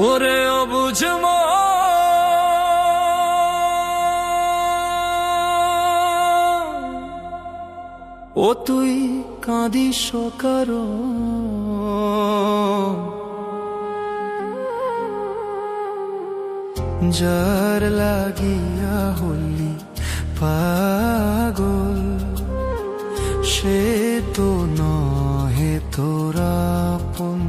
ওরে অবুঝ মন, ও তুই কাঁদিস কারণ যার লাগিয়া হলি পাগল, সে তো নহে তোরা আপন।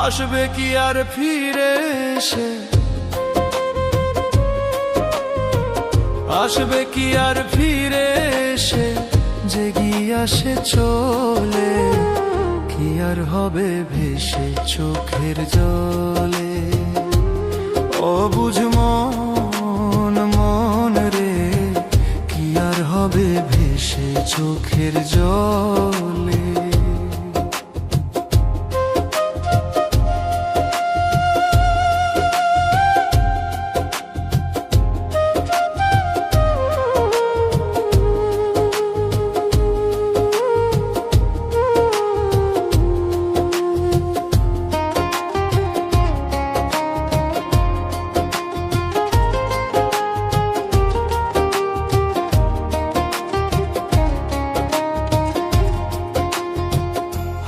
আসবে কি আর ফিরে এসে, আসবে কি আর ফিরে এসে, যে গিয়া সে চলে, কি আর হবে ভেসে চোখের জলে। অবুঝ মন মন রে, কি আর হবে ভেসে চোখের জলে।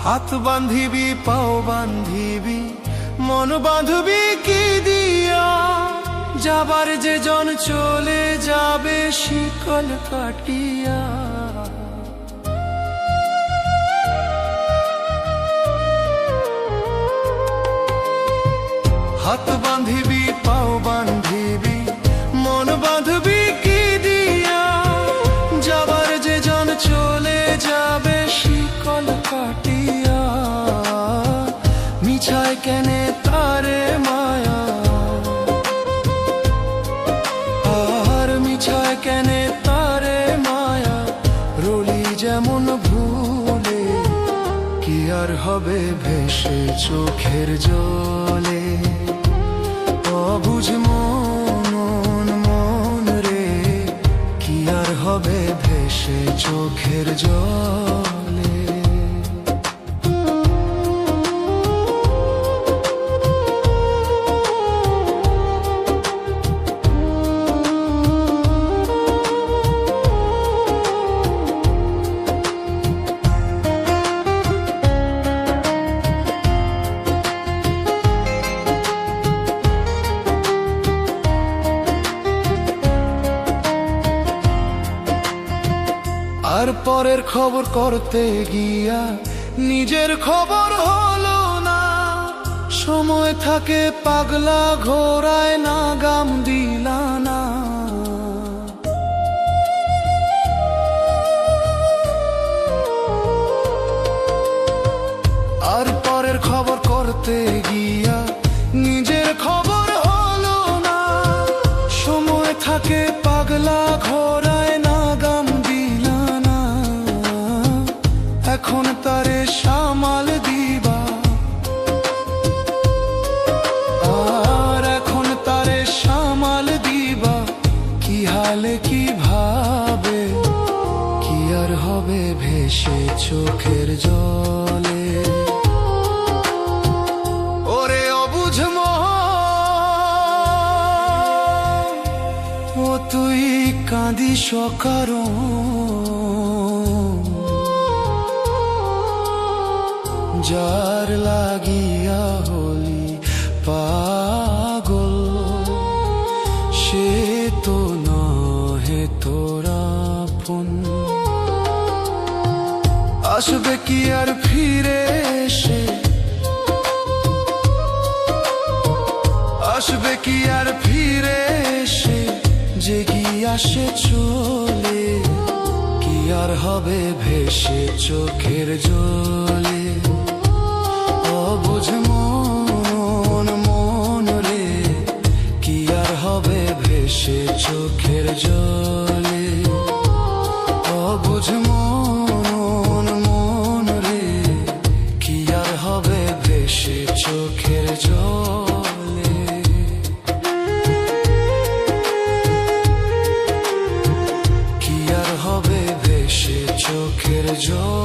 হাত বান্ধিবি পাও বান্ধিবি, মন বাঁধবি কি দিয়া, যাবার যে জন চলে যাবে শিকল কাটিয়া। হাত বান্ধিবি পাও বান্ধিবি, মন বাঁধবি কি দিয়া, যাবার যে জন চলে যাবে শিকল কাটিয়া। মিছায় কেনে তারে মায়া, আর মিছায় কেনে তারে মায়া, রলি যেমন ভুলে, কি আর হবে ভেসে চোখের জলে। অবুঝ মন মন রে, কি আর হবে ভেসে চোখের জলে। আর পরের খবর করতে গিয়া নিজের খবর হলো না, সময় থাকে পাগলা ঘোড়ায় না গাম দিলা না। আর পরের খবর করতে গিয়া নিজের খবর হলো না, সময় থাকে পাগলা ঘোড়ায় না গাম দিলা না। এখন তারে সামাল দিবা, আর এখন তারে সামাল দিবা, কি হালে কি ভাবে, কি আর হবে ভেসে চোখের জলে। ওরে অবুঝ মন, ও তুই কাঁদিস কারণ যার লাগিয়া হলি পাগল, সে তো নহে তোরা আপন। আসবে কি আর ফিরে এসে, আসবে কি আর ফিরে এসে, যে গিয়া সে চলে, কি আর হবে ভেসে চোখের জলে। অবুঝ মন মন রে, কি আর হবে ভেসে চোখের জলে। অবুঝ মন মন রে, কি আর হবে ভেসে চোখের জলে। কি আর হবে ভেসে চোখের জলে।